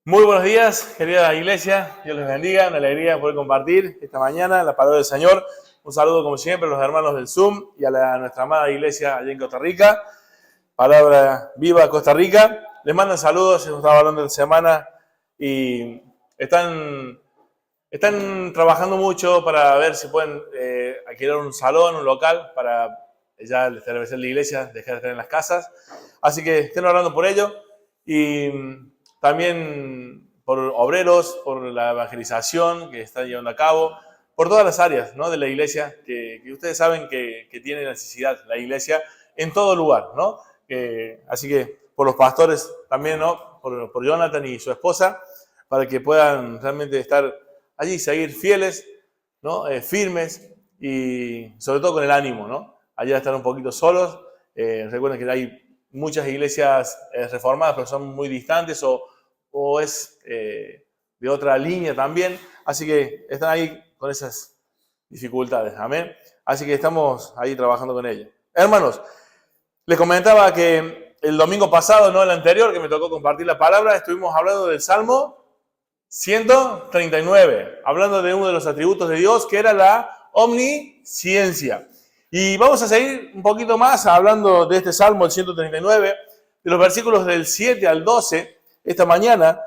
Muy buenos días, querida iglesia. Dios les bendiga. Una alegría poder compartir esta mañana la palabra del Señor. Un saludo, como siempre, a los hermanos del Zoom y a nuestra amada iglesia allá en Costa Rica. Palabra viva Costa Rica. Les mandan saludos. Hemos estado hablando de semana y están trabajando mucho para ver si pueden alquilar un salón, un local para ya establecer la iglesia, dejar de estar en las casas. Así que estén orando por ello. Y también por obreros, por la evangelización que están llevando a cabo, por todas las áreas, ¿no?, de la iglesia, que ustedes saben que tiene necesidad la iglesia en todo lugar, ¿no? Así que por los pastores también, ¿no?, por Jonathan y su esposa, para que puedan realmente estar allí, seguir fieles, ¿no?, firmes y sobre todo con el ánimo, ¿no? Allá estar un poquito solos. Recuerden que hay muchas iglesias reformadas, pero son muy distantes o es de otra línea también. Así que están ahí con esas dificultades. Amén. Así que estamos ahí trabajando con ellos. Hermanos, les comentaba que el domingo pasado, no el anterior, que me tocó compartir la palabra, estuvimos hablando del Salmo 139, hablando de uno de los atributos de Dios, que era la omnisciencia. Y vamos a seguir un poquito más hablando de este Salmo, el 139, de los versículos del 7 al 12, esta mañana,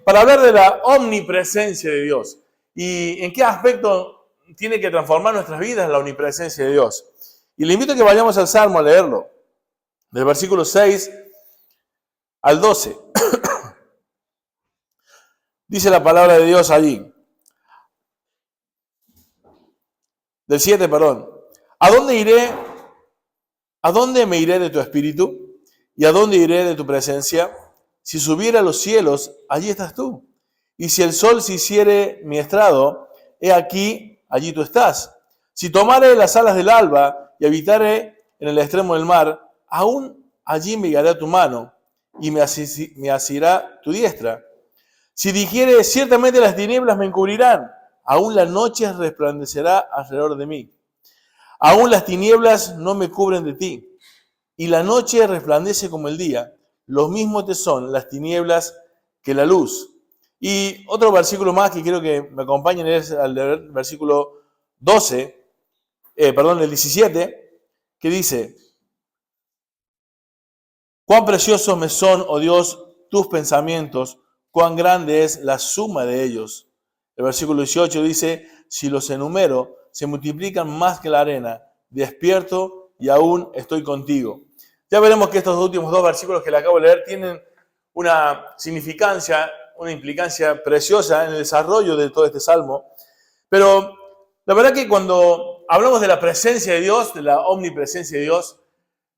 para hablar de la omnipresencia de Dios. Y en qué aspecto tiene que transformar nuestras vidas la omnipresencia de Dios. Y le invito a que vayamos al Salmo a leerlo, del versículo 6 al 12. Dice la palabra de Dios allí. Del 7, perdón. ¿A dónde iré? ¿A dónde me iré de tu espíritu? ¿Y a dónde iré de tu presencia? Si subiera a los cielos, allí estás tú. Y si el sol se hiciere mi estrado, he aquí, allí tú estás. Si tomare las alas del alba y habitare en el extremo del mar, aún allí me guiará tu mano y me asirá tu diestra. Si dijere, ciertamente las tinieblas me encubrirán, aún la noche resplandecerá alrededor de mí. Aún las tinieblas no me cubren de ti, y la noche resplandece como el día. Lo mismo te son las tinieblas que la luz. Y otro versículo más que quiero que me acompañen es el versículo 12, el 17, que dice: cuán preciosos me son, oh Dios, tus pensamientos, cuán grande es la suma de ellos. El versículo 18 dice: si los enumero, se multiplican más que la arena. Despierto y aún estoy contigo. Ya veremos que estos últimos dos versículos que le acabo de leer tienen una significancia, una implicancia preciosa en el desarrollo de todo este salmo. Pero la verdad que cuando hablamos de la presencia de Dios, de la omnipresencia de Dios,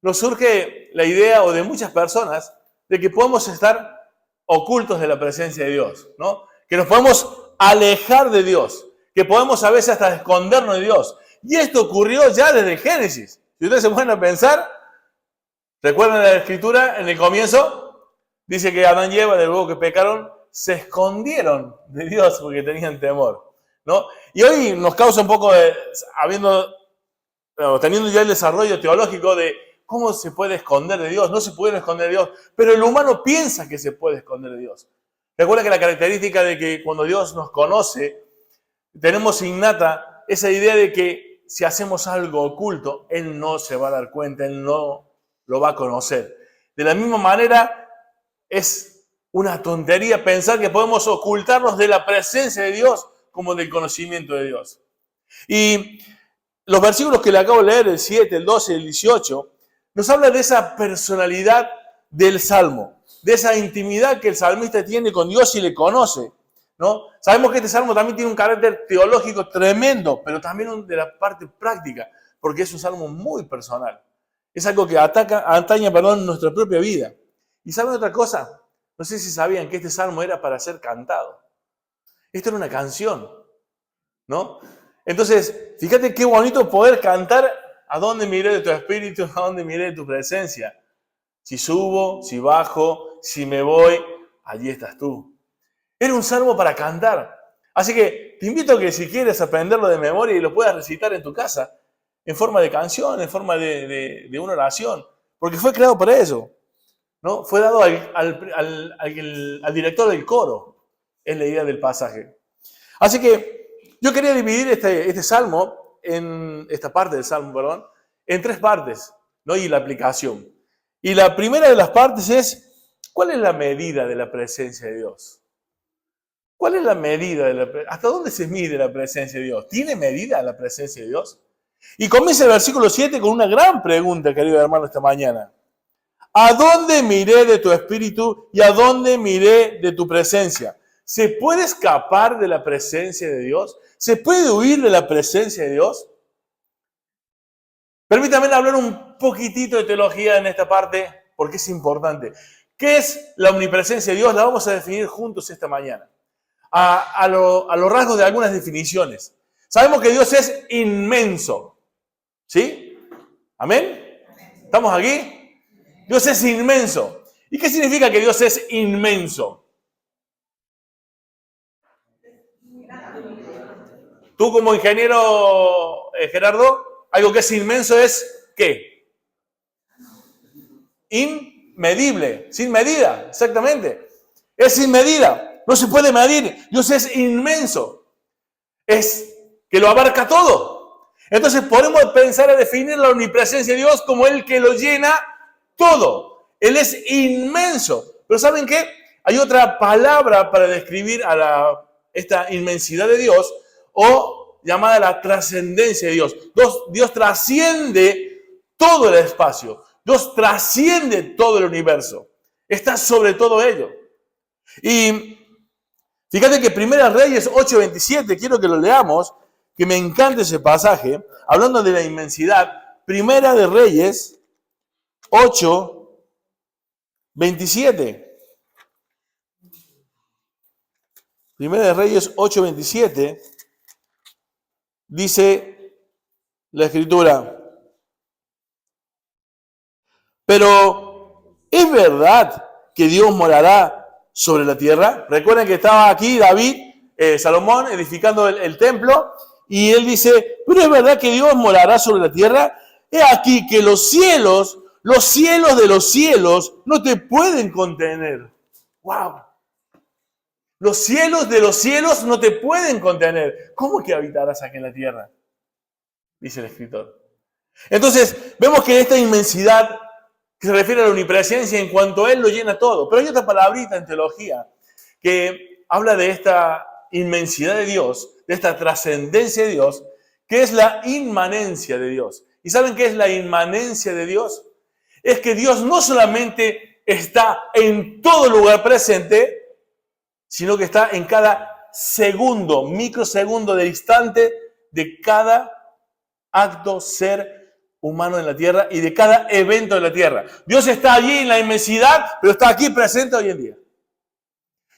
nos surge la idea, o de muchas personas, de que podemos estar ocultos de la presencia de Dios, ¿no? Que nos podemos alejar de Dios, que podemos a veces hasta escondernos de Dios. Y esto ocurrió ya desde Génesis. Si ustedes se ponen a pensar, recuerdan la escritura, en el comienzo, dice que Adán y Eva, de luego que pecaron, se escondieron de Dios porque tenían temor, ¿no? Y hoy nos causa un poco de, teniendo ya el desarrollo teológico de cómo se puede esconder de Dios. No se puede esconder de Dios, pero el humano piensa que se puede esconder de Dios. Recuerda que la característica de que cuando Dios nos conoce, tenemos innata esa idea de que si hacemos algo oculto, Él no se va a dar cuenta, Él no lo va a conocer. De la misma manera, es una tontería pensar que podemos ocultarnos de la presencia de Dios como del conocimiento de Dios. Y los versículos que le acabo de leer, el 7, el 12, el 18, nos hablan de esa personalidad del Salmo, de esa intimidad que el salmista tiene con Dios y le conoce, ¿no? Sabemos que este salmo también tiene un carácter teológico tremendo, pero también de la parte práctica, porque es un salmo muy personal. Es algo que ataña nuestra propia vida. ¿Y saben otra cosa? No sé si sabían que este salmo era para ser cantado. Esto era una canción, ¿no? Entonces, fíjate qué bonito poder cantar: ¿a dónde me iré de tu espíritu? ¿A dónde me iré de tu presencia? Si subo, si bajo, si me voy, allí estás tú. Era un salmo para cantar. Así que te invito a que, si quieres aprenderlo de memoria y lo puedas recitar en tu casa, en forma de canción, en forma de una oración, porque fue creado para eso. ¿no? Fue dado al director del coro, es la idea del pasaje. Así que yo quería dividir este salmo, esta parte del salmo, perdón, en 3 partes, ¿no? Y la aplicación. Y la primera de las partes es, ¿cuál es la medida de la presencia de Dios? ¿Cuál es la medida hasta dónde se mide la presencia de Dios? ¿Tiene medida la presencia de Dios? Y comienza el versículo 7 con una gran pregunta, querido hermano, esta mañana. ¿A dónde miré de tu espíritu y a dónde miré de tu presencia? ¿Se puede escapar de la presencia de Dios? ¿Se puede huir de la presencia de Dios? Permítanme hablar un poquitito de teología en esta parte, porque es importante. ¿Qué es la omnipresencia de Dios? La vamos a definir juntos esta mañana. A los rasgos de algunas definiciones. Sabemos que Dios es inmenso. ¿Sí? ¿Amén? ¿Estamos aquí? Dios es inmenso. ¿Y qué significa que Dios es inmenso? Tú como ingeniero, Gerardo, algo que es inmenso es ¿qué? Inmedible, sin medida, exactamente. Es sin medida, no se puede medir. Dios es inmenso. Es que lo abarca todo. Entonces podemos pensar a definir la omnipresencia de Dios como el que lo llena todo. Él es inmenso. Pero ¿saben qué? Hay otra palabra para describir esta inmensidad de Dios, o llamada la trascendencia de Dios. Dios trasciende todo el espacio. Dios trasciende todo el universo. Está sobre todo ello. Y fíjate que Primera Reyes 8:27, quiero que lo leamos, que me encanta ese pasaje, hablando de la inmensidad. Primera de Reyes 8:27. Primera de Reyes 8:27 dice la Escritura: pero ¿es verdad que Dios morará sobre la tierra? Recuerden que estaba aquí David, Salomón, edificando el templo, y él dice, pero ¿es verdad que Dios morará sobre la tierra? He aquí que los cielos de los cielos no te pueden contener. ¡Wow! Los cielos de los cielos no te pueden contener. ¿Cómo que habitarás aquí en la tierra? Dice el escritor. Entonces, vemos que esta inmensidad que se refiere a la omnipresencia en cuanto a Él lo llena todo. Pero hay otra palabrita en teología que habla de esta inmensidad de Dios, de esta trascendencia de Dios, que es la inmanencia de Dios. ¿Y saben qué es la inmanencia de Dios? Es que Dios no solamente está en todo lugar presente, sino que está en cada segundo, microsegundo de instante de cada acto, ser humano en la tierra y de cada evento de la tierra. Dios está allí en la inmensidad, pero está aquí presente hoy en día.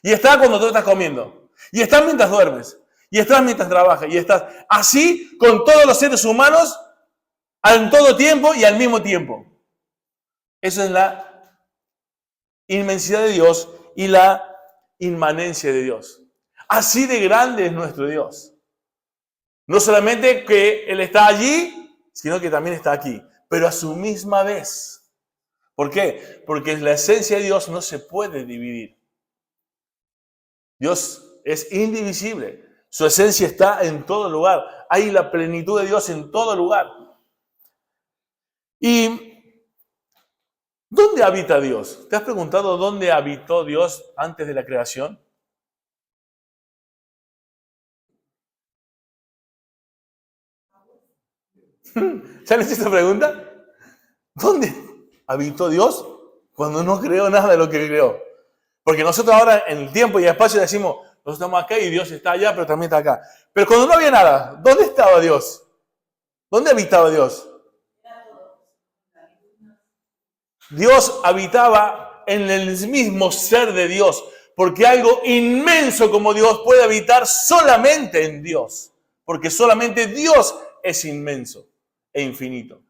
Y está cuando tú estás comiendo. Y está mientras duermes. Y está mientras trabajas. Y estás así con todos los seres humanos en todo tiempo y al mismo tiempo. Eso es la inmensidad de Dios y la inmanencia de Dios. Así de grande es nuestro Dios. No solamente que Él está allí, sino que también está aquí, pero a su misma vez. ¿Por qué? Porque la esencia de Dios no se puede dividir. Dios es indivisible. Su esencia está en todo lugar. Hay la plenitud de Dios en todo lugar. ¿Y dónde habita Dios? ¿Te has preguntado dónde habitó Dios antes de la creación? ¿Se han hecho esta pregunta? ¿Dónde habitó Dios cuando no creó nada de lo que creó? Porque nosotros ahora en el tiempo y el espacio decimos, nosotros estamos acá y Dios está allá, pero también está acá. Pero cuando no había nada, ¿dónde estaba Dios? ¿Dónde habitaba Dios? Dios habitaba en el mismo ser de Dios, porque algo inmenso como Dios puede habitar solamente en Dios, porque solamente Dios es inmenso e infinito.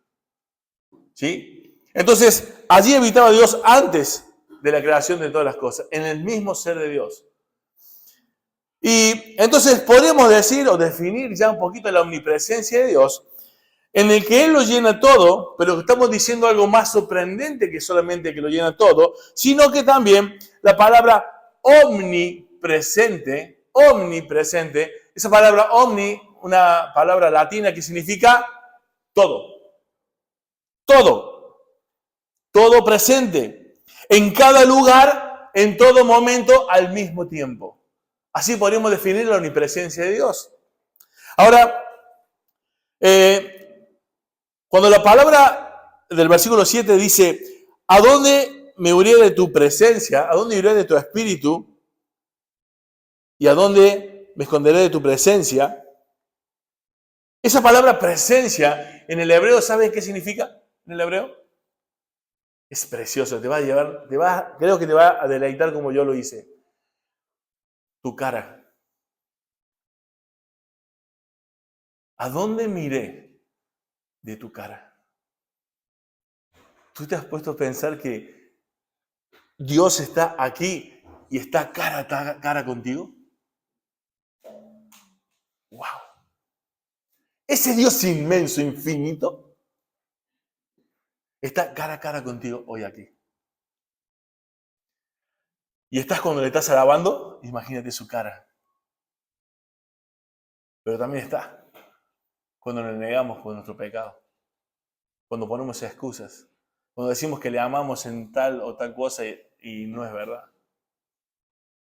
¿Sí? Entonces, allí habitaba Dios antes de la creación de todas las cosas, en el mismo ser de Dios. Y entonces podemos decir o definir ya un poquito la omnipresencia de Dios en el que Él lo llena todo, pero estamos diciendo algo más sorprendente que solamente que lo llena todo, sino que también la palabra omnipresente, esa palabra omni, una palabra latina que significa todo, todo, todo presente, en cada lugar, en todo momento, al mismo tiempo. Así podríamos definir la omnipresencia de Dios. Ahora, cuando la palabra del versículo 7 dice, ¿a dónde me iré de tu presencia? ¿A dónde iré de tu espíritu? ¿Y a dónde me esconderé de tu presencia? Esa palabra presencia en el hebreo, ¿sabes qué significa en el hebreo? Es precioso, te va a llevar, creo que te va a deleitar como yo lo hice. Tu cara. ¿A dónde miré de tu cara? ¿Tú te has puesto a pensar que Dios está aquí y está cara a cara contigo? ¡Wow! Ese Dios inmenso, infinito, está cara a cara contigo hoy aquí. Y estás cuando le estás alabando, imagínate su cara. Pero también está cuando le negamos por nuestro pecado. Cuando ponemos excusas. Cuando decimos que le amamos en tal o tal cosa y no es verdad.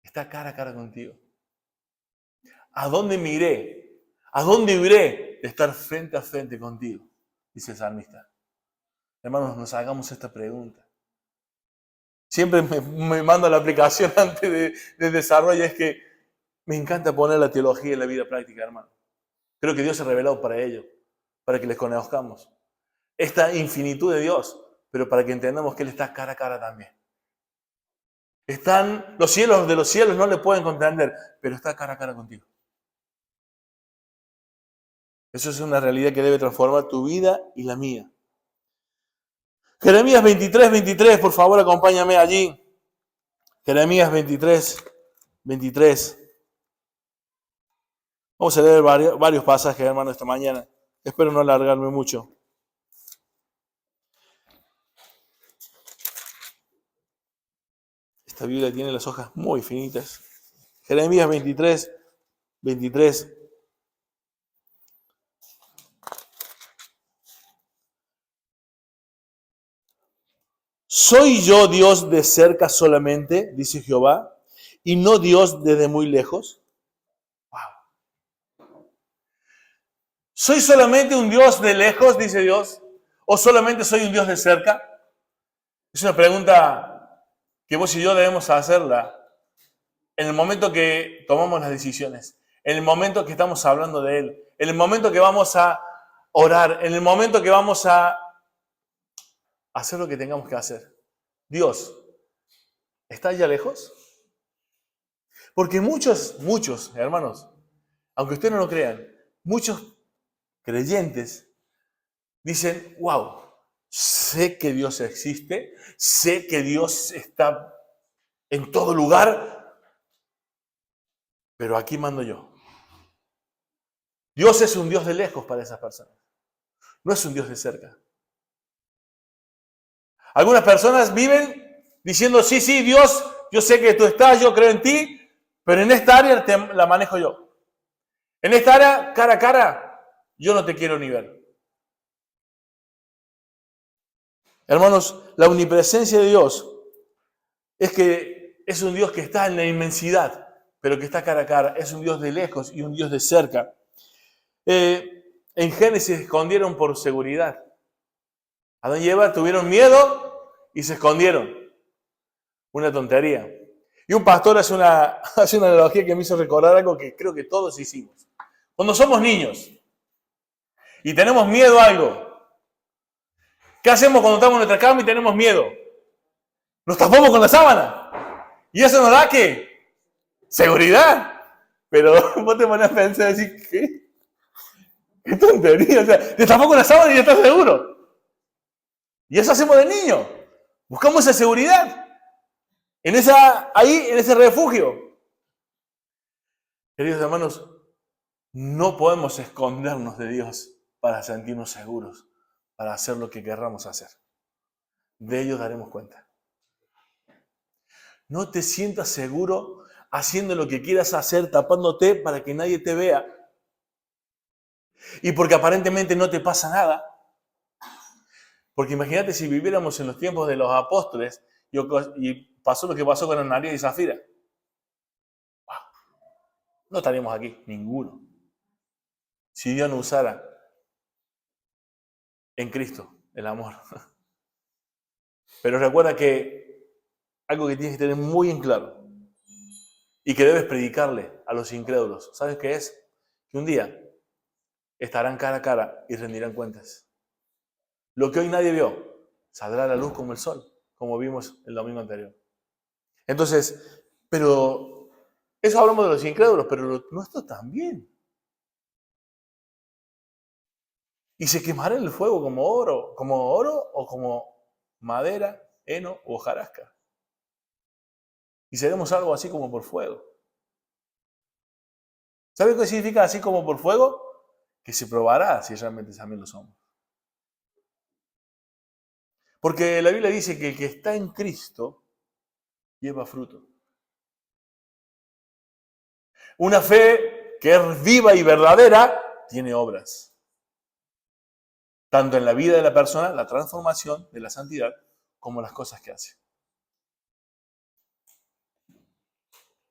Está cara a cara contigo. ¿A dónde me iré? ¿A dónde iré de estar frente a frente contigo? Dice el salmista. Hermanos, nos hagamos esta pregunta. Siempre me mando la aplicación antes de desarrollo. Es que me encanta poner la teología en la vida práctica, hermano. Creo que Dios se ha revelado para ello, para que les conozcamos. Esta infinitud de Dios, pero para que entendamos que Él está cara a cara también. Los cielos de los cielos no le pueden comprender, pero está cara a cara contigo. Eso es una realidad que debe transformar tu vida y la mía. Jeremías 23, por favor, acompáñame allí. Jeremías 23. Vamos a leer varios pasajes, hermano, esta mañana. Espero no alargarme mucho. Esta Biblia tiene las hojas muy finitas. Jeremías 23. ¿Soy yo Dios de cerca solamente, dice Jehová, y no Dios desde muy lejos? Wow. ¿Soy solamente un Dios de lejos, dice Dios? ¿O solamente soy un Dios de cerca? Es una pregunta que vos y yo debemos hacerla en el momento que tomamos las decisiones, en el momento que estamos hablando de Él, en el momento que vamos a orar, en el momento que vamos a hacer lo que tengamos que hacer. Dios, ¿está allá lejos? Porque muchos, hermanos, aunque ustedes no lo crean, muchos creyentes dicen, wow, sé que Dios existe, sé que Dios está en todo lugar, pero aquí mando yo. Dios es un Dios de lejos para esas personas, no es un Dios de cerca. Algunas personas viven diciendo, sí, Dios, yo sé que tú estás, yo creo en ti, pero en esta área la manejo yo. En esta área, cara a cara, yo no te quiero ni ver. Hermanos, la omnipresencia de Dios es que es un Dios que está en la inmensidad, pero que está cara a cara. Es un Dios de lejos y un Dios de cerca. En Génesis se escondieron por seguridad. Adán y Eva tuvieron miedo y se escondieron. Una tontería. Y un pastor hace una analogía que me hizo recordar algo que creo que todos hicimos. Cuando somos niños y tenemos miedo a algo, ¿qué hacemos cuando estamos en nuestra cama y tenemos miedo? Nos tapamos con la sábana. Y eso nos da, ¿qué? Seguridad. Pero vos te pones a pensar y decir, ¿qué? ¡Qué tontería! O sea, te tapamos con la sábana y ya estás seguro. Y eso hacemos de niño. Buscamos esa seguridad. En ese refugio. Queridos hermanos, no podemos escondernos de Dios. para sentirnos seguros, para hacer lo que querramos hacer. De ellos daremos cuenta. No te sientas seguro haciendo lo que quieras hacer, tapándote para que nadie te vea. Y porque aparentemente no te pasa nada. Porque imagínate si viviéramos en los tiempos de los apóstoles y pasó lo que pasó con Ananías y Zafira. No estaríamos aquí, ninguno. Si Dios no usara en Cristo el amor. Pero recuerda que algo que tienes que tener muy en claro y que debes predicarle a los incrédulos, ¿sabes qué es? Que un día estarán cara a cara y rendirán cuentas. Lo que hoy nadie vio saldrá a la luz como el sol, como vimos el domingo anterior. Entonces, pero eso hablamos de los incrédulos, pero los nuestros también. Y se quemará en el fuego como oro o como madera, heno o hojarasca. Y seremos algo así como por fuego. ¿Sabe qué significa así como por fuego? Que se probará si realmente también lo somos. Porque la Biblia dice que el que está en Cristo lleva fruto. Una fe que es viva y verdadera tiene obras. Tanto en la vida de la persona, la transformación de la santidad, como las cosas que hace.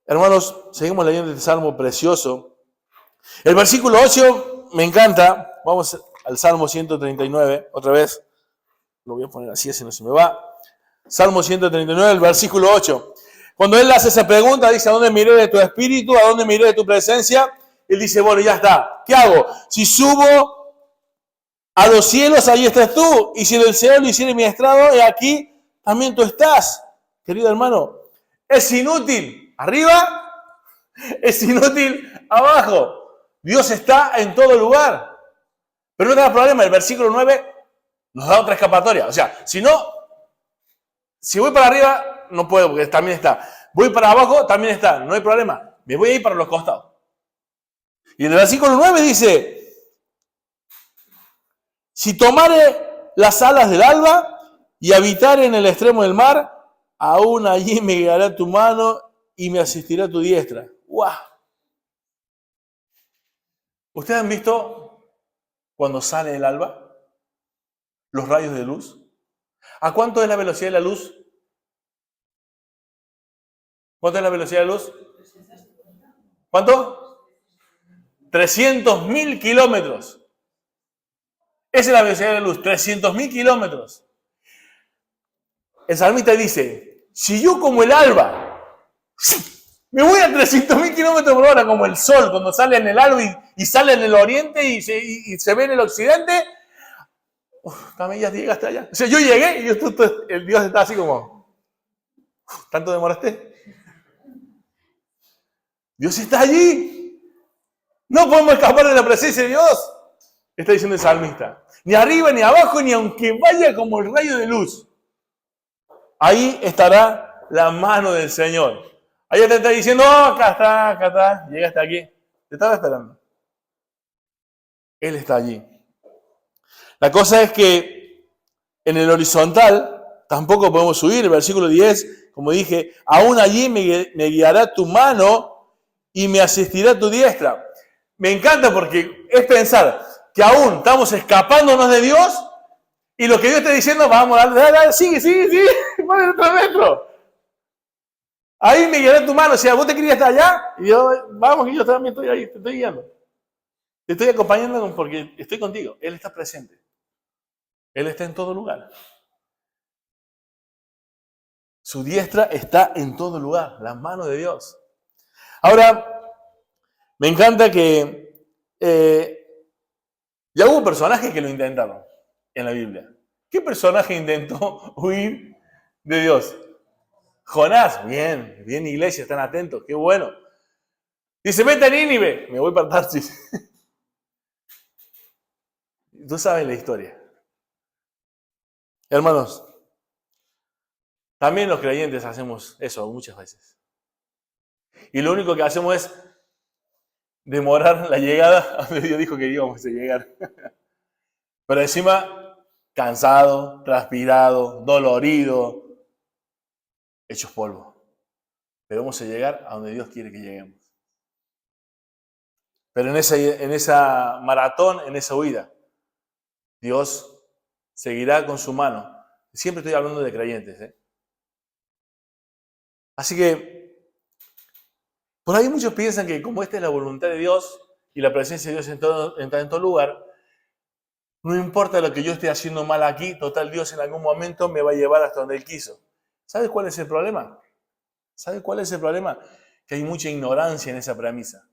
Hermanos, seguimos leyendo este salmo precioso. El versículo 8 me encanta. Vamos al Salmo 139, otra vez. Lo voy a poner así no se me va. Salmo 139, el versículo 8. Cuando él hace esa pregunta, dice, ¿a dónde miré de tu espíritu? ¿A dónde miré de tu presencia? Él dice, bueno, ya está. ¿Qué hago? Si subo a los cielos, ahí estás tú. Y si del cielo hiciere mi estrado, aquí también tú estás. Querido hermano, es inútil arriba, es inútil abajo. Dios está en todo lugar. Pero no tengas problema, el versículo 9 nos da otra escapatoria. O sea, si voy para arriba, no puedo porque también está. Voy para abajo, también está. No hay problema. Me voy a ir para los costados. Y en el versículo 9 dice, si tomare las alas del alba y habitare en el extremo del mar, aún allí me guiará tu mano y me asistirá tu diestra. ¡Guau! ¿Ustedes han visto cuando sale el alba? Los rayos de luz. ¿A cuánto es la velocidad de la luz? ¿Cuánto es la velocidad de la luz? ¿Cuánto? 300.000 kilómetros. Esa es la velocidad de la luz, 300.000 kilómetros. El salmista dice, si yo como el alba, me voy a 300.000 kilómetros por hora como el sol cuando sale en el alba y sale en el oriente y se ve en el occidente, también ya llegaste allá. O sea, yo llegué y el Dios está así como, ¿tanto demoraste? Dios está allí. No podemos escapar de la presencia de Dios. Está diciendo el salmista. Ni arriba, ni abajo, ni aunque vaya como el rayo de luz. Ahí estará la mano del Señor. Ahí te está diciendo, acá está, llegaste aquí. Te estaba esperando. Él está allí. La cosa es que en el horizontal tampoco podemos subir. El versículo 10, como dije, aún allí me guiará tu mano y me asistirá tu diestra. Me encanta porque es pensar que aún estamos escapándonos de Dios y lo que Dios está diciendo, vamos, dale, sigue, vale otro metro. Ahí me guiará tu mano, o sea, vos te querías estar allá y yo, vamos, que yo también estoy ahí, te estoy guiando. Te estoy acompañando porque estoy contigo, Él está presente. Él está en todo lugar. Su diestra está en todo lugar, la mano de Dios. Ahora, me encanta que ya hubo personajes que lo intentaron en la Biblia. ¿Qué personaje intentó huir de Dios? Jonás. Bien iglesia, están atentos, qué bueno. Dice, vete a Nínive, me voy para Tarsis. Tú sabes la historia. Hermanos, también los creyentes hacemos eso muchas veces. Y lo único que hacemos es demorar la llegada a donde Dios dijo que íbamos a llegar. Pero encima, cansado, transpirado, dolorido, hechos polvo. Pero vamos a llegar a donde Dios quiere que lleguemos. Pero en esa maratón, en esa huida, Dios seguirá con su mano. Siempre estoy hablando de creyentes, ¿eh? Así que, por ahí muchos piensan que como esta es la voluntad de Dios y la presencia de Dios en todo lugar, no importa lo que yo esté haciendo mal aquí, total Dios en algún momento me va a llevar hasta donde Él quiso. ¿Sabes cuál es el problema? ¿Sabes cuál es el problema? Que hay mucha ignorancia en esa premisa.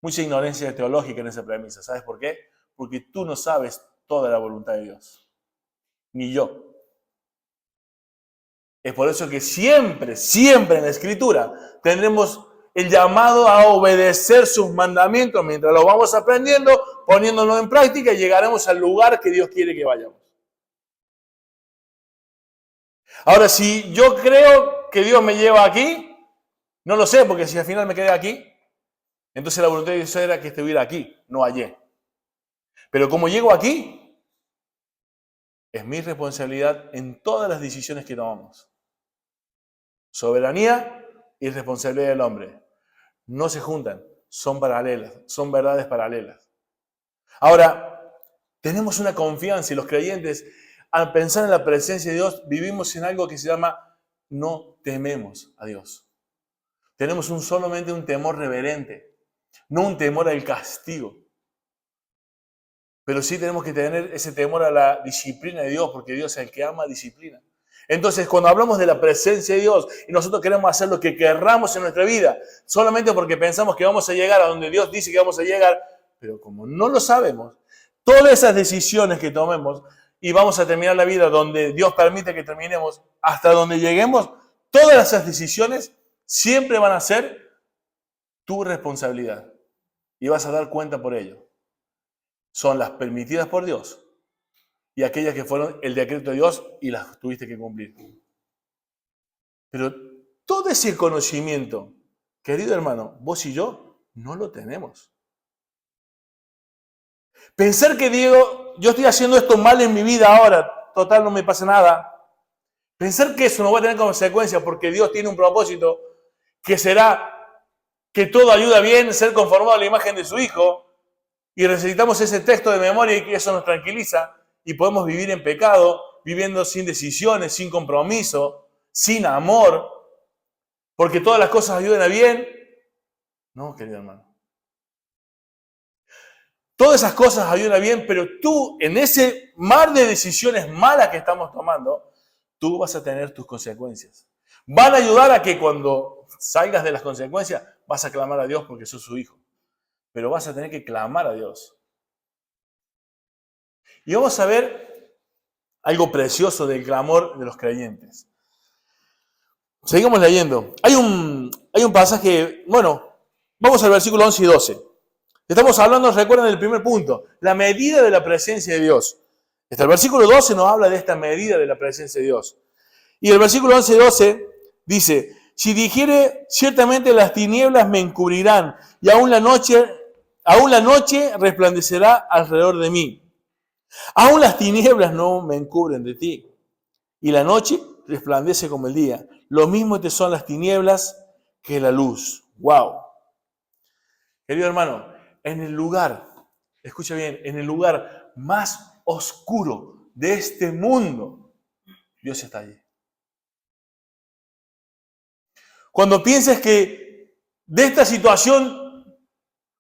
Mucha ignorancia teológica en esa premisa. ¿Sabes por qué? Porque tú no sabes toda la voluntad de Dios. Ni yo. Es por eso que siempre, siempre en la Escritura tendremos el llamado a obedecer sus mandamientos mientras los vamos aprendiendo, poniéndolos en práctica y llegaremos al lugar que Dios quiere que vayamos. Ahora, si yo creo que Dios me lleva aquí, no lo sé, porque si al final me quedé aquí, entonces la voluntad de Dios era que estuviera aquí, no allí. Pero como llego aquí, es mi responsabilidad en todas las decisiones que tomamos. Soberanía y responsabilidad del hombre. No se juntan, son paralelas, son verdades paralelas. Ahora, tenemos una confianza y los creyentes, al pensar en la presencia de Dios, vivimos en algo que se llama no tememos a Dios. Tenemos solamente un temor reverente, no un temor al castigo. Pero sí tenemos que tener ese temor a la disciplina de Dios, porque Dios es el que ama disciplina. Entonces, cuando hablamos de la presencia de Dios y nosotros queremos hacer lo que querramos en nuestra vida, solamente porque pensamos que vamos a llegar a donde Dios dice que vamos a llegar, pero como no lo sabemos, todas esas decisiones que tomemos y vamos a terminar la vida donde Dios permite que terminemos, hasta donde lleguemos, todas esas decisiones siempre van a ser tu responsabilidad y vas a dar cuenta por ello. Son las permitidas por Dios y aquellas que fueron el decreto de Dios y las tuviste que cumplir. Pero todo ese conocimiento, querido hermano, vos y yo no lo tenemos. Pensar que Diego, yo estoy haciendo esto mal en mi vida ahora, total no me pasa nada. Pensar que eso no va a tener consecuencias porque Dios tiene un propósito que será que todo ayuda bien, ser conformado a la imagen de su Hijo, y necesitamos ese texto de memoria y que eso nos tranquiliza y podemos vivir en pecado, viviendo sin decisiones, sin compromiso, sin amor, porque todas las cosas ayudan a bien. No, querido hermano. Todas esas cosas ayudan a bien, pero tú, en ese mar de decisiones malas que estamos tomando, tú vas a tener tus consecuencias. Van a ayudar a que cuando salgas de las consecuencias, vas a clamar a Dios porque sos su hijo. Pero vas a tener que clamar a Dios. Y vamos a ver algo precioso del clamor de los creyentes. Seguimos leyendo. Hay un pasaje, bueno, vamos al versículo 11 y 12. Estamos hablando, recuerden, del primer punto, la medida de la presencia de Dios. El versículo 12 nos habla de esta medida de la presencia de Dios. Y el versículo 11 y 12 dice, si dijere, ciertamente las tinieblas me encubrirán, y aún la noche resplandecerá alrededor de mí. Aún las tinieblas no me encubren de ti, y la noche resplandece como el día. Lo mismo te son las tinieblas que la luz. ¡Wow! Querido hermano, en el lugar, escucha bien, en el lugar más oscuro de este mundo, Dios está allí. Cuando pienses que de esta situación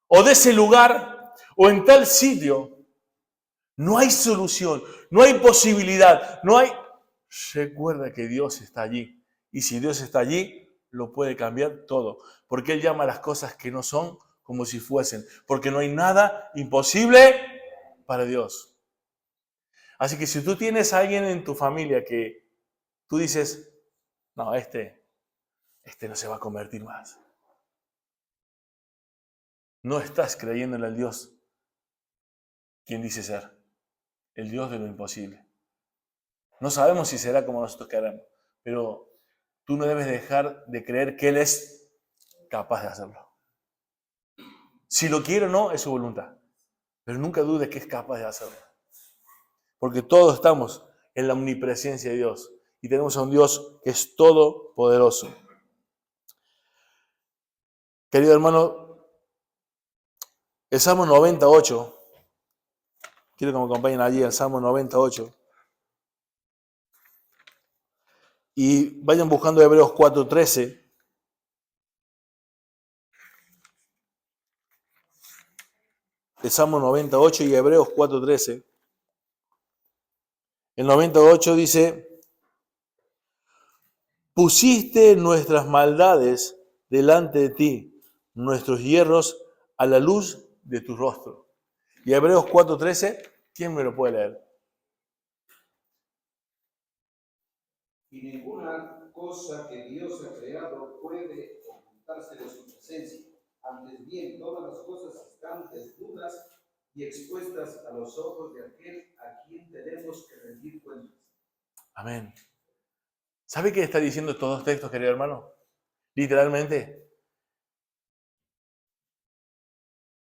o de ese lugar o en tal sitio no hay solución, no hay posibilidad, no hay... Recuerda que Dios está allí. Y si Dios está allí, lo puede cambiar todo. Porque Él llama a las cosas que no son como si fuesen. Porque no hay nada imposible para Dios. Así que si tú tienes a alguien en tu familia que tú dices, no, este no se va a convertir más. No estás creyéndole al Dios quien dice ser. El Dios de lo imposible. No sabemos si será como nosotros queremos, pero tú no debes dejar de creer que Él es capaz de hacerlo. Si lo quiere o no, es su voluntad. Pero nunca dudes que es capaz de hacerlo. porque todos estamos en la omnipresencia de Dios y tenemos a un Dios que es todopoderoso. Querido hermano, el Salmo 98, quiero que me acompañen allí al Salmo 98, y vayan buscando Hebreos 4:13. El Salmo 98 y Hebreos 4:13. El 98 dice: pusiste nuestras maldades delante de ti, nuestros hierros a la luz de tu rostro. Y Hebreos 4:13, ¿quién me lo puede leer? Y ninguna cosa que Dios ha creado puede ocultarse de su presencia. Antes bien, todas las cosas están desnudas y expuestas a los ojos de aquel a quien tenemos que rendir cuentas. Amén. ¿Sabe qué está diciendo estos dos textos, querido hermano? Literalmente,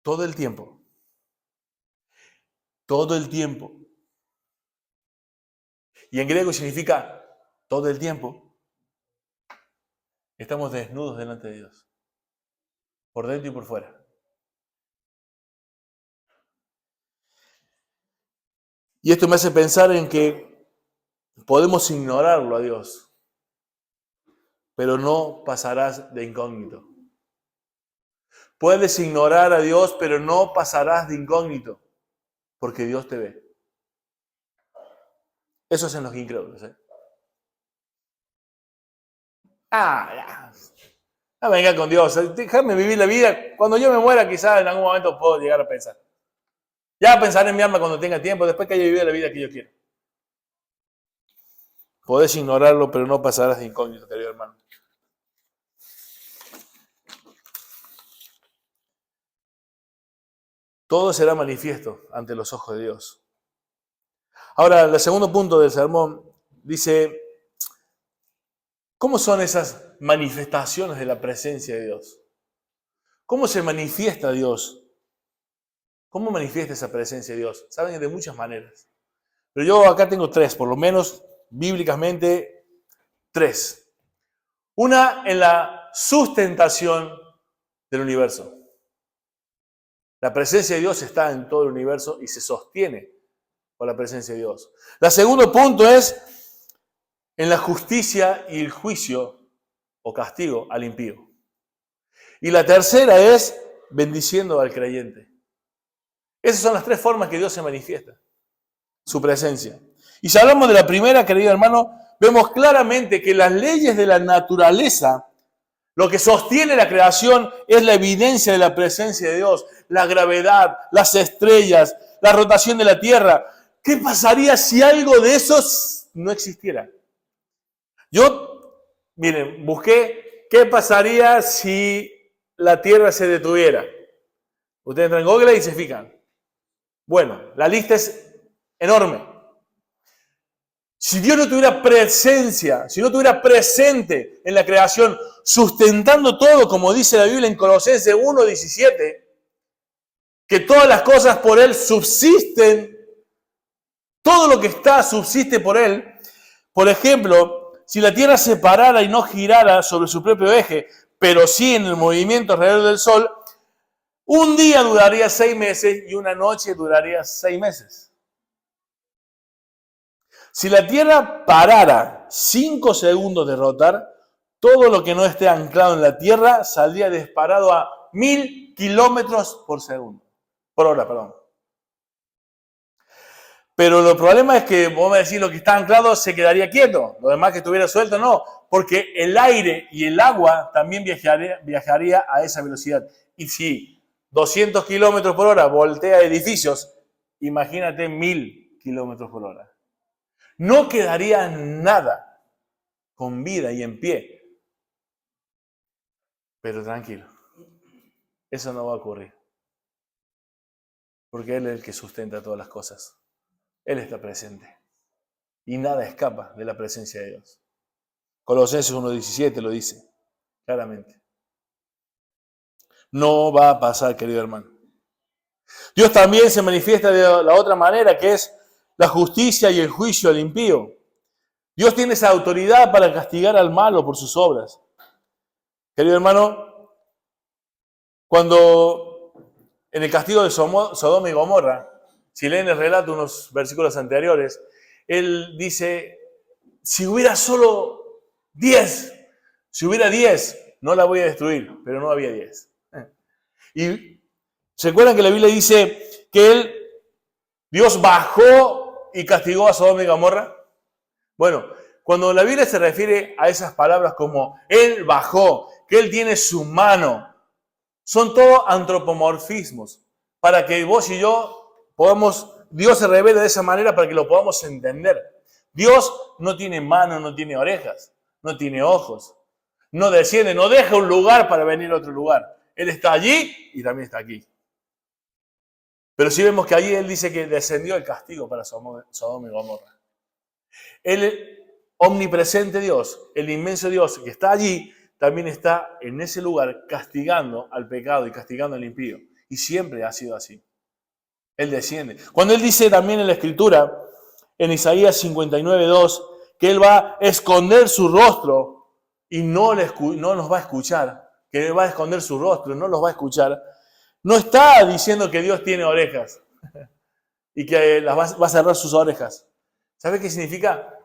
todo el tiempo, y en griego significa todo el tiempo, estamos desnudos delante de Dios, por dentro y por fuera. Y esto me hace pensar en que podemos ignorarlo a Dios, pero no pasarás de incógnito. Puedes ignorar a Dios, pero no pasarás de incógnito, porque Dios te ve. Eso hacen los incrédulos, ¿eh? Ya. No venga con Dios, déjame vivir la vida. Cuando yo me muera, quizás en algún momento puedo llegar a pensar. Ya pensaré en mi alma cuando tenga tiempo, después que haya vivido la vida que yo quiero. Podés ignorarlo, pero no pasarás de incógnito, querido hermano. Todo será manifiesto ante los ojos de Dios. Ahora, el segundo punto del sermón dice: ¿cómo son esas manifestaciones de la presencia de Dios? ¿Cómo se manifiesta Dios? ¿Cómo manifiesta esa presencia de Dios? Saben, de muchas maneras. Pero yo acá tengo tres, por lo menos bíblicamente tres. Una, en la sustentación del universo. La presencia de Dios está en todo el universo y se sostiene por la presencia de Dios. El segundo punto es en la justicia y el juicio o castigo al impío. Y la tercera es bendiciendo al creyente. Esas son las tres formas que Dios se manifiesta, su presencia. Y si hablamos de la primera, querido hermano, vemos claramente que las leyes de la naturaleza, lo que sostiene la creación es la evidencia de la presencia de Dios, la gravedad, las estrellas, la rotación de la tierra. ¿Qué pasaría si algo de eso no existiera? Miren, busqué qué pasaría si la tierra se detuviera. Ustedes entran en Google y se fijan. Bueno, la lista es enorme. Si Dios no tuviera presencia, si no tuviera presente en la creación, sustentando todo, como dice la Biblia en Colosenses 1:17, que todas las cosas por Él subsisten, todo lo que está subsiste por Él. Por ejemplo, si la Tierra se parara y no girara sobre su propio eje, pero sí en el movimiento alrededor del Sol, un día duraría 6 meses y una noche duraría 6 meses. Si la Tierra parara 5 segundos de rotar, todo lo que no esté anclado en la Tierra saldría disparado a 1000 kilómetros por hora. Pero el problema es que vos me decís lo que está anclado se quedaría quieto, lo demás que estuviera suelto no, porque el aire y el agua también viajaría a esa velocidad. Y si 200 kilómetros por hora voltea edificios, imagínate 1000 kilómetros por hora. No quedaría nada con vida y en pie. Pero tranquilo, eso no va a ocurrir. Porque Él es el que sustenta todas las cosas. Él está presente. Y nada escapa de la presencia de Dios. Colosenses 1:17 lo dice claramente. No va a pasar, querido hermano. Dios también se manifiesta de la otra manera, que es la justicia y el juicio al impío. Dios tiene esa autoridad para castigar al malo por sus obras. Querido hermano, cuando en el castigo de Sodoma y Gomorra, si leen el relato unos versículos anteriores, él dice, si hubiera solo 10, si hubiera 10, no la voy a destruir, pero no había 10. Y ¿se acuerdan que la Biblia dice que Dios bajó y castigó a Sodoma y Gomorra? Bueno, cuando la Biblia se refiere a esas palabras como Él bajó, que Él tiene su mano, son todos antropomorfismos, para que vos y yo podamos, Dios se revela de esa manera para que lo podamos entender. Dios no tiene mano, no tiene orejas, no tiene ojos, no desciende, no deja un lugar para venir a otro lugar. Él está allí y también está aquí. Pero sí vemos que allí Él dice que descendió el castigo para Sodoma y Gomorra. El omnipresente Dios, el inmenso Dios que está allí, también está en ese lugar castigando al pecado y castigando al impío. Y siempre ha sido así. Él desciende. Cuando Él dice también en la Escritura, en Isaías 59:2, que Él va a esconder su rostro y no nos va a escuchar, que Él va a esconder su rostro y no los va a escuchar, no está diciendo que Dios tiene orejas y que va a cerrar sus orejas. ¿Sabe qué significa?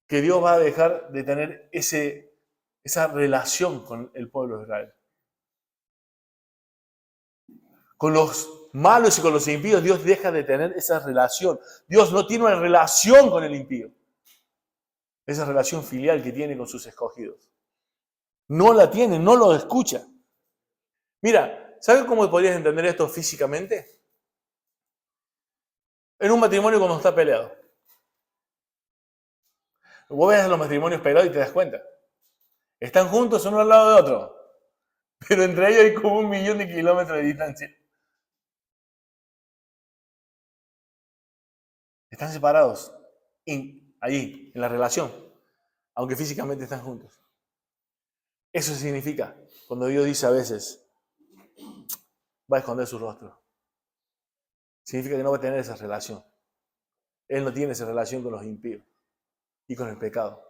Que Dios va a dejar de tener esa relación con el pueblo de Israel. Con los malos y con los impíos, Dios deja de tener esa relación. Dios no tiene una relación con el impío. Esa relación filial que tiene con sus escogidos. No la tiene, no lo escucha. Mira, ¿sabes cómo podrías entender esto físicamente? En un matrimonio cuando está peleado. Vos ves a los matrimonios peleados y te das cuenta. Están juntos uno al lado de otro, pero entre ellos hay como 1.000.000 de kilómetros de distancia. Están separados, allí, en la relación, aunque físicamente están juntos. Eso significa, cuando Dios dice a veces, va a esconder su rostro. Significa que no va a tener esa relación. Él no tiene esa relación con los impíos y con el pecado.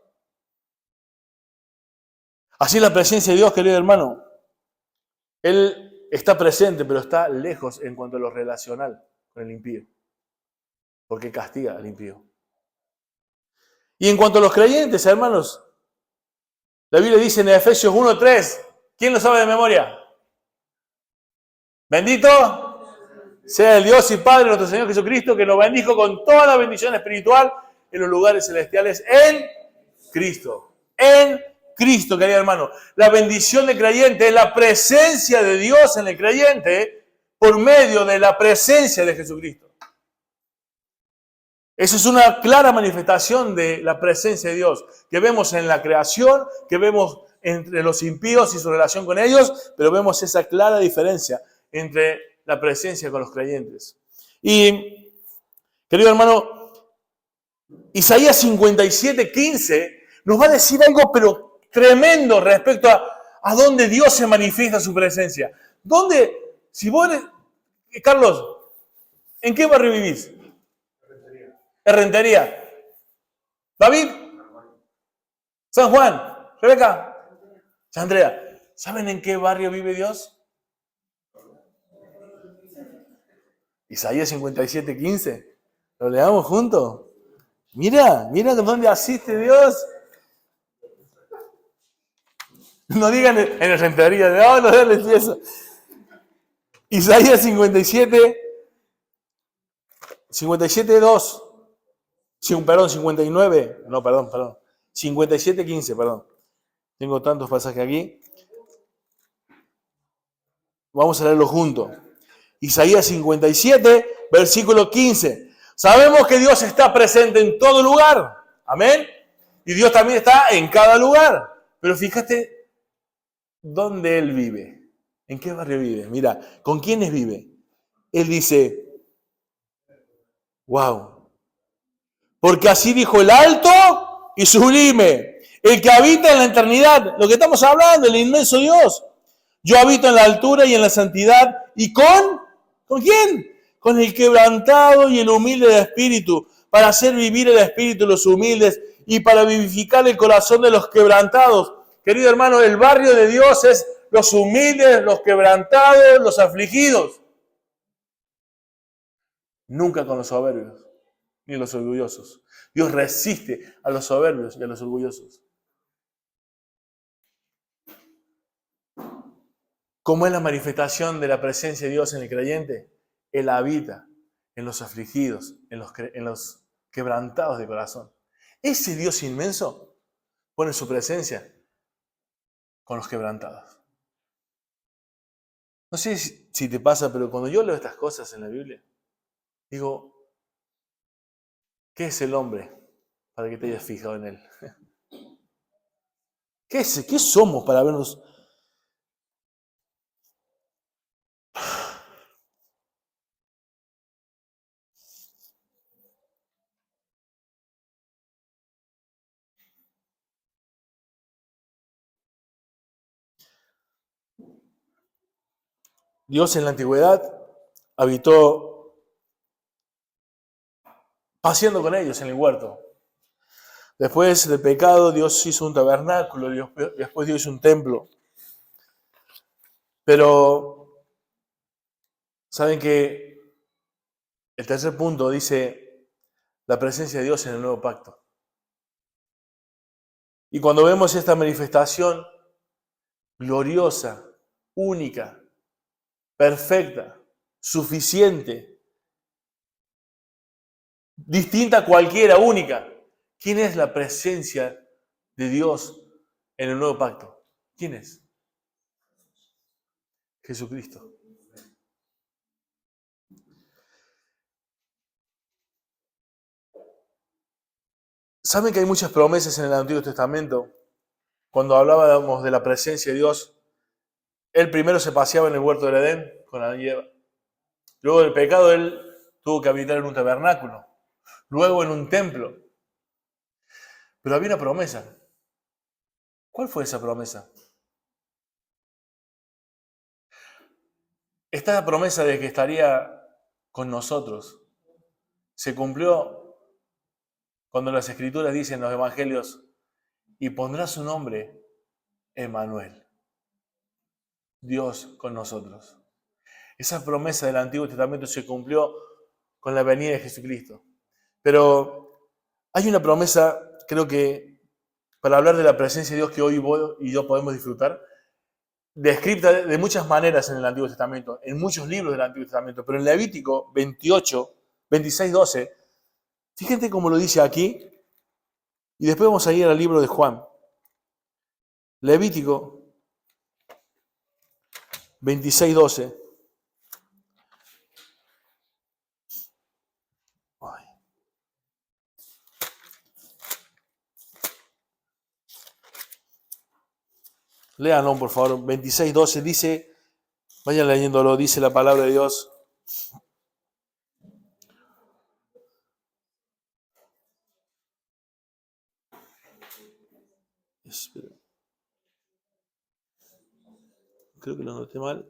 Así la presencia de Dios, querido hermano, Él está presente, pero está lejos en cuanto a lo relacional con el impío, porque castiga al impío. Y en cuanto a los creyentes, hermanos, la Biblia dice en Efesios 1:3, ¿quién lo sabe de memoria? Bendito sea el Dios y Padre de nuestro Señor Jesucristo, que nos bendijo con toda la bendición espiritual en los lugares celestiales en Cristo. En Cristo, querido hermano. La bendición del creyente es la presencia de Dios en el creyente por medio de la presencia de Jesucristo. Eso es una clara manifestación de la presencia de Dios, que vemos en la creación, que vemos entre los impíos y su relación con ellos, pero vemos esa clara diferencia entre la presencia con los creyentes. Y, querido hermano, Isaías 57:15 nos va a decir algo pero tremendo respecto a dónde Dios se manifiesta su presencia. ¿Dónde, si vos eres, Carlos, ¿en qué barrio vivís? Rentería. David, San Juan, Rebeca, San Andrea. ¿Saben en qué barrio vive Dios? Isaías 57:15. ¿Lo leamos juntos? Mira dónde asiste Dios. No digan en el Rentería, no denles eso. Isaías 57:2. 59. No, perdón. 57:15, perdón. Tengo tantos pasajes aquí. Vamos a leerlo juntos. Isaías 57, versículo 15. Sabemos que Dios está presente en todo lugar. Amén. Y Dios también está en cada lugar. Pero fíjate dónde Él vive. ¿En qué barrio vive? Mira, ¿con quiénes vive? Él dice, wow. Porque así dijo el alto y sublime, el que habita en la eternidad. Lo que estamos hablando, el inmenso Dios. Yo habito en la altura y en la santidad. ¿Y con quién? con el quebrantado y el humilde de espíritu, para hacer vivir el espíritu de los humildes y para vivificar el corazón de los quebrantados. Querido hermano, el barrio de Dios es los humildes, los quebrantados, los afligidos. Nunca con los soberbios, ni los orgullosos. Dios resiste a los soberbios y a los orgullosos. ¿Cómo es la manifestación de la presencia de Dios en el creyente? Él habita en los afligidos, en los quebrantados de corazón. Ese Dios inmenso pone su presencia con los quebrantados. No sé si te pasa, pero cuando yo leo estas cosas en la Biblia, digo, ¿qué es el hombre para que te hayas fijado en él? ¿Qué somos para vernos? Dios en la antigüedad habitó paseando con ellos en el huerto. Después del pecado, Dios hizo un tabernáculo, después Dios hizo un templo. Pero, ¿saben que el tercer punto dice la presencia de Dios en el nuevo pacto? Y cuando vemos esta manifestación gloriosa, única, perfecta, suficiente, distinta a cualquiera, única. ¿Quién es la presencia de Dios en el nuevo pacto? ¿Quién es? Jesucristo. ¿Saben que hay muchas promesas en el Antiguo Testamento? Cuando hablábamos de la presencia de Dios, Él primero se paseaba en el huerto del Edén con Adán y Eva. Luego del pecado, Él tuvo que habitar en un tabernáculo. Luego en un templo. Pero había una promesa. ¿Cuál fue esa promesa? Esta promesa de que estaría con nosotros se cumplió cuando las Escrituras dicen en los Evangelios, y pondrá su nombre Emmanuel, Dios con nosotros. Esa promesa del Antiguo Testamento se cumplió con la venida de Jesucristo. Pero hay una promesa, creo que para hablar de la presencia de Dios que hoy vos y yo podemos disfrutar, descrita de muchas maneras en el Antiguo Testamento, en muchos libros del Antiguo Testamento, pero en Levítico 26, 12, fíjense cómo lo dice aquí, y después vamos a ir al libro de Juan. Levítico 26, 12. Léanlo, por favor. 26, 12 dice, vayan leyéndolo, dice la palabra de Dios. Espera. Creo que lo anoté mal,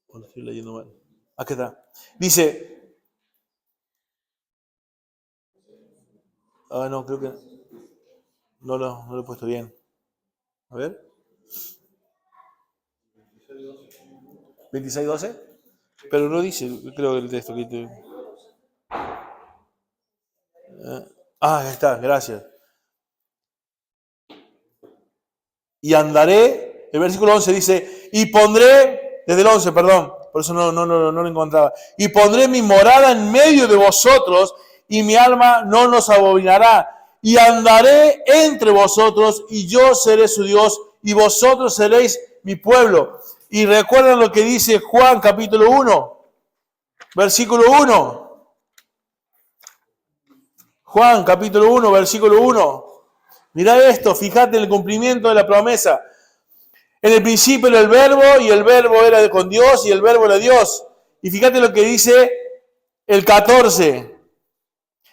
o lo estoy leyendo mal. Aquí está. Dice, no, creo que no lo he puesto bien. A ver. 26, 12. Pero no dice, creo que el texto que ahí está, gracias. Y andaré, el versículo 11 dice, y pondré, desde el 11, perdón, por eso no lo encontraba, y pondré mi morada en medio de vosotros, y mi alma no nos abominará, y andaré entre vosotros, y yo seré su Dios, y vosotros seréis mi pueblo. Y recuerdan lo que dice Juan capítulo 1, versículo 1. Juan capítulo 1, versículo 1. Mirá esto, fíjate en el cumplimiento de la promesa. En el principio era el verbo, y el verbo era con Dios, y el verbo era Dios. Y fíjate lo que dice el 14.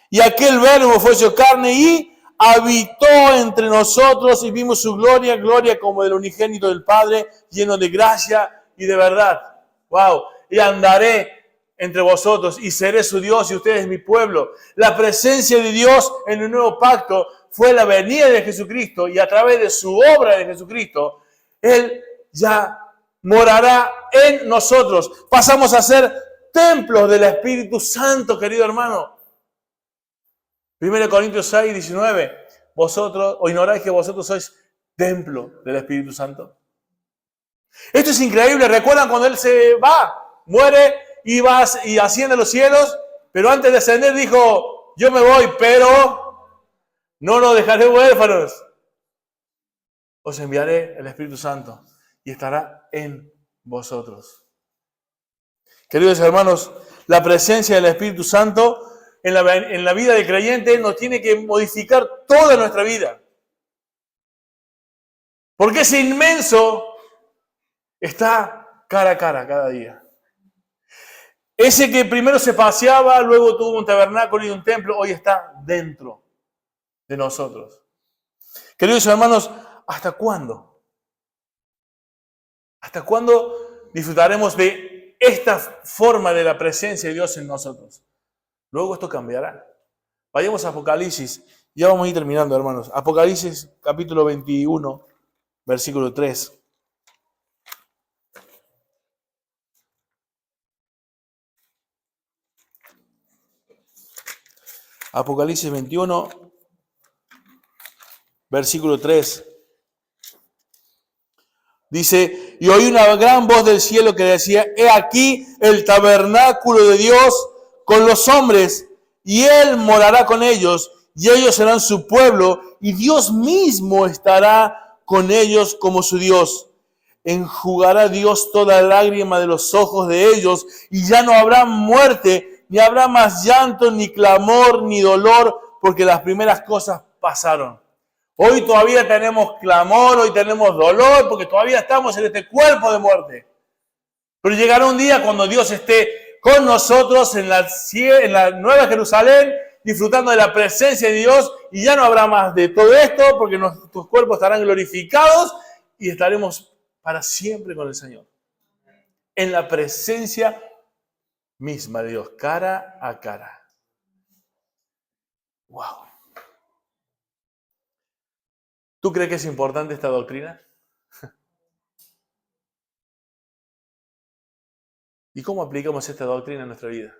Y aquel verbo fue hecho carne y habitó entre nosotros, y vimos su gloria, gloria como del unigénito del Padre, lleno de gracia y de verdad. Wow. Y andaré entre vosotros y seré su Dios y ustedes mi pueblo. La presencia de Dios en el nuevo pacto fue la venida de Jesucristo y a través de su obra de Jesucristo, Él ya morará en nosotros. Pasamos a ser templos del Espíritu Santo, querido hermano. 1 Corintios 6, 19. Vosotros, ¿o ignoráis que vosotros sois templo del Espíritu Santo? Esto es increíble. ¿Recuerdan cuando Él se va, muere y va y asciende a los cielos? Pero antes de ascender dijo, yo me voy, pero no los dejaré huérfanos. Os enviaré el Espíritu Santo y estará en vosotros. Queridos hermanos, la presencia del Espíritu Santo en la vida del creyente nos tiene que modificar toda nuestra vida. Porque ese inmenso está cara a cara cada día. Ese que primero se paseaba, luego tuvo un tabernáculo y un templo, hoy está dentro de nosotros. Queridos hermanos, ¿hasta cuándo? ¿Hasta cuándo disfrutaremos de esta forma de la presencia de Dios en nosotros? Luego esto cambiará. Vayamos a Apocalipsis. Ya vamos a ir terminando, hermanos. Apocalipsis capítulo 21, versículo 3. Apocalipsis 21, versículo 3. Dice, y oí una gran voz del cielo que decía, he aquí el tabernáculo de Dios con los hombres, y Él morará con ellos, y ellos serán su pueblo, y Dios mismo estará con ellos como su Dios. Enjugará Dios toda lágrima de los ojos de ellos, y ya no habrá muerte, ni habrá más llanto, ni clamor, ni dolor, porque las primeras cosas pasaron. Hoy todavía tenemos clamor, hoy tenemos dolor, porque todavía estamos en este cuerpo de muerte. Pero llegará un día cuando Dios esté con nosotros en la Nueva Jerusalén, disfrutando de la presencia de Dios, y ya no habrá más de todo esto, porque nuestros cuerpos estarán glorificados y estaremos para siempre con el Señor. En la presencia misma de Dios, cara a cara. ¡Wow! ¿Tú crees que es importante esta doctrina? ¿Y cómo aplicamos esta doctrina en nuestra vida?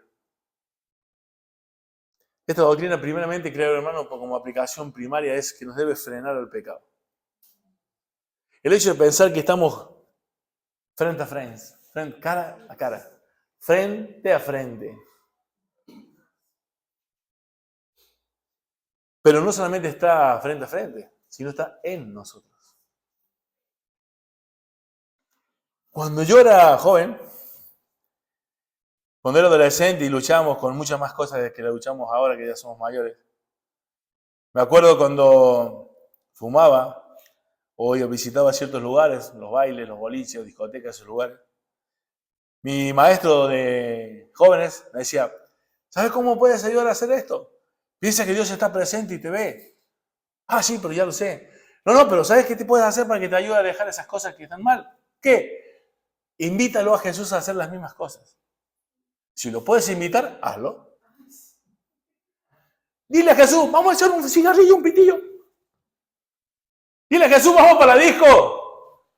Esta doctrina, primeramente, creo, hermano, como aplicación primaria, es que nos debe frenar al pecado. El hecho de pensar que estamos frente a frente, cara a cara, frente a frente. Pero no solamente está frente a frente, sino está en nosotros. Cuando yo era joven, cuando era adolescente y luchábamos con muchas más cosas de que la luchamos ahora que ya somos mayores, me acuerdo cuando fumaba o yo visitaba ciertos lugares, los bailes, los boliches, discotecas, esos lugares. Mi maestro de jóvenes me decía, ¿sabes cómo puedes ayudar a hacer esto? Piensa que Dios está presente y te ve. Ah, sí, pero ya lo sé. No, pero ¿sabes qué te puedes hacer para que te ayude a dejar esas cosas que están mal? ¿Qué? Invítalo a Jesús a hacer las mismas cosas. Si lo puedes invitar, hazlo. Dile a Jesús, vamos a echar un cigarrillo, un pitillo. Dile a Jesús, vamos para la disco.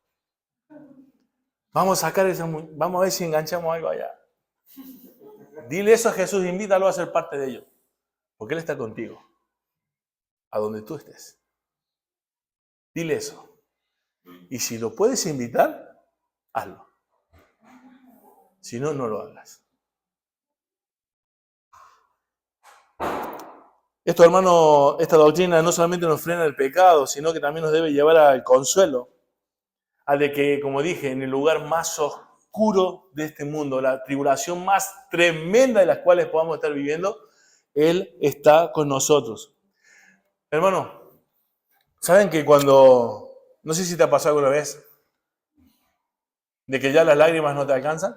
Vamos a sacar vamos a ver si enganchamos algo allá. Dile eso a Jesús, invítalo a ser parte de ello. Porque Él está contigo. A donde tú estés. Dile eso. Y si lo puedes invitar, hazlo. Si no, no lo hagas. Esto, hermano, esta doctrina no solamente nos frena el pecado, sino que también nos debe llevar al consuelo. A de que, como dije, en el lugar más oscuro de este mundo, la tribulación más tremenda de las cuales podamos estar viviendo, Él está con nosotros. Hermano, ¿saben que no sé si te ha pasado alguna vez, de que ya las lágrimas no te alcanzan?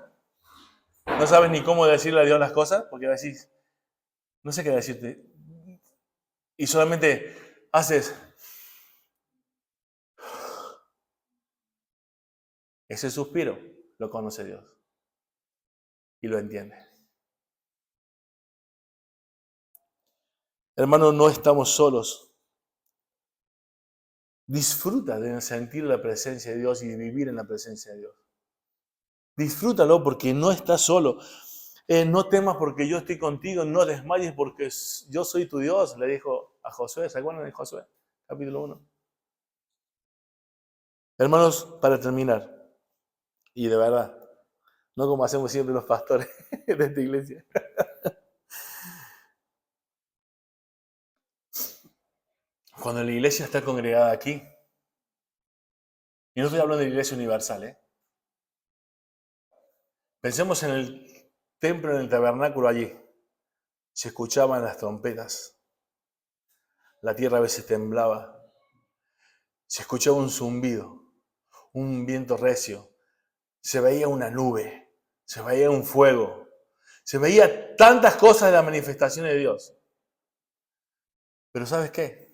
No sabes ni cómo decirle a Dios las cosas, porque decís, no sé qué decirte. Y solamente haces ese suspiro, lo conoce Dios. Y lo entiende. Hermano, no estamos solos. Disfruta de sentir la presencia de Dios y de vivir en la presencia de Dios. Disfrútalo porque no estás solo. No temas porque yo estoy contigo, no desmayes porque yo soy tu Dios, le dijo a Josué. ¿Se acuerdan de Josué? Capítulo 1. Hermanos, para terminar, y de verdad, no como hacemos siempre los pastores de esta iglesia. Cuando la iglesia está congregada aquí, y no estoy hablando de la iglesia universal, pensemos en el templo, en el tabernáculo allí. Se escuchaban las trompetas. La tierra a veces temblaba. Se escuchaba un zumbido, un viento recio. Se veía una nube. Se veía un fuego. Se veía tantas cosas de la manifestación de Dios. Pero ¿sabes qué?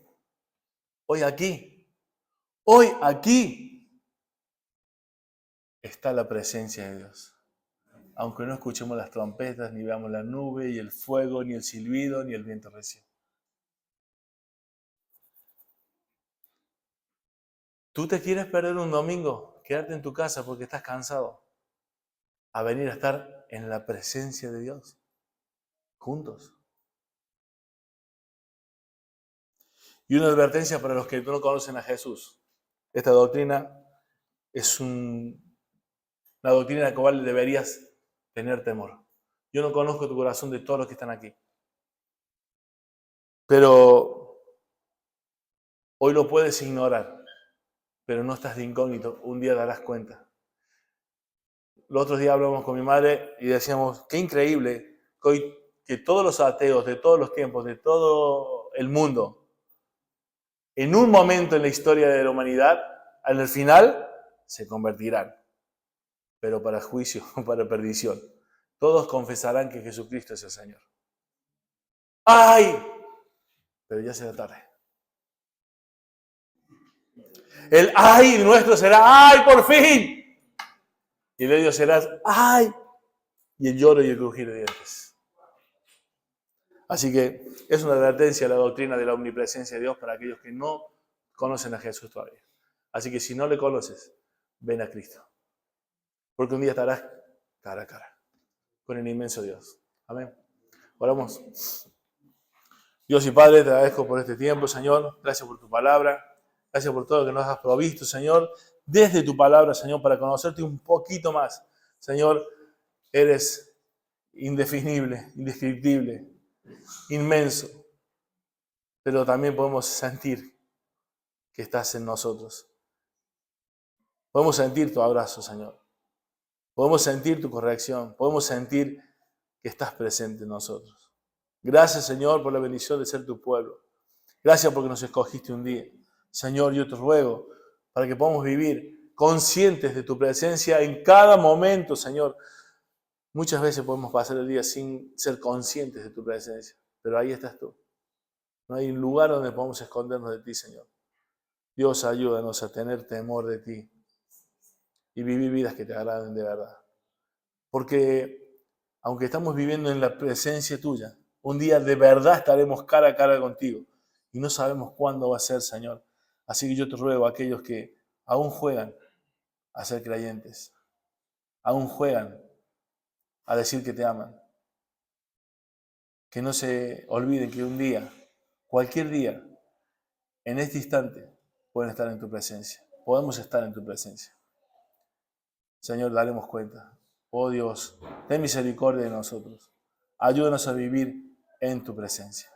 Hoy aquí está la presencia de Dios. Aunque no escuchemos las trompetas, ni veamos la nube y el fuego, ni el silbido, ni el viento recio. ¿Tú te quieres perder un domingo? Quedarte en tu casa porque estás cansado. A venir a estar en la presencia de Dios. Juntos. Y una advertencia para los que no conocen a Jesús. Esta doctrina es una doctrina a la cual deberías tener temor. Yo no conozco tu corazón de todos los que están aquí. Pero hoy lo puedes ignorar. Pero no estás de incógnito. Un día darás cuenta. Los otros días hablamos con mi madre y decíamos, qué increíble que todos los ateos de todos los tiempos, de todo el mundo, en un momento en la historia de la humanidad, en el final, se convertirán. Pero para juicio, para perdición. Todos confesarán que Jesucristo es el Señor. ¡Ay! Pero ya será tarde. El ¡ay! Nuestro será ¡ay! ¡Por fin! Y el de Dios será ¡ay! Y el lloro y el crujir de dientes. Así que es una advertencia a la doctrina de la omnipresencia de Dios para aquellos que no conocen a Jesús todavía. Así que si no le conoces, ven a Cristo. Porque un día estarás cara a cara con el inmenso Dios. Amén. Oramos. Dios y Padre, te agradezco por este tiempo, Señor. Gracias por tu palabra. Gracias por todo lo que nos has provisto, Señor. Desde tu palabra, Señor, para conocerte un poquito más. Señor, eres indefinible, indescriptible, inmenso. Pero también podemos sentir que estás en nosotros. Podemos sentir tu abrazo, Señor. Podemos sentir tu corrección. Podemos sentir que estás presente en nosotros. Gracias, Señor, por la bendición de ser tu pueblo. Gracias porque nos escogiste un día. Señor, yo te ruego para que podamos vivir conscientes de tu presencia en cada momento, Señor. Muchas veces podemos pasar el día sin ser conscientes de tu presencia, pero ahí estás tú. No hay un lugar donde podamos escondernos de ti, Señor. Dios, ayúdanos a tener temor de ti y vivir vidas que te agraden de verdad. Porque aunque estamos viviendo en la presencia tuya, un día de verdad estaremos cara a cara contigo y no sabemos cuándo va a ser, Señor. Así que yo te ruego a aquellos que aún juegan a ser creyentes, aún juegan a decir que te aman, que no se olviden que un día, cualquier día, en este instante, pueden estar en tu presencia. Podemos estar en tu presencia. Señor, daremos cuenta. Oh Dios, ten misericordia de nosotros. Ayúdanos a vivir en tu presencia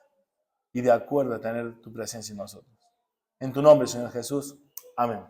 y de acuerdo a tener tu presencia en nosotros. En tu nombre, Señor Jesús. Amén.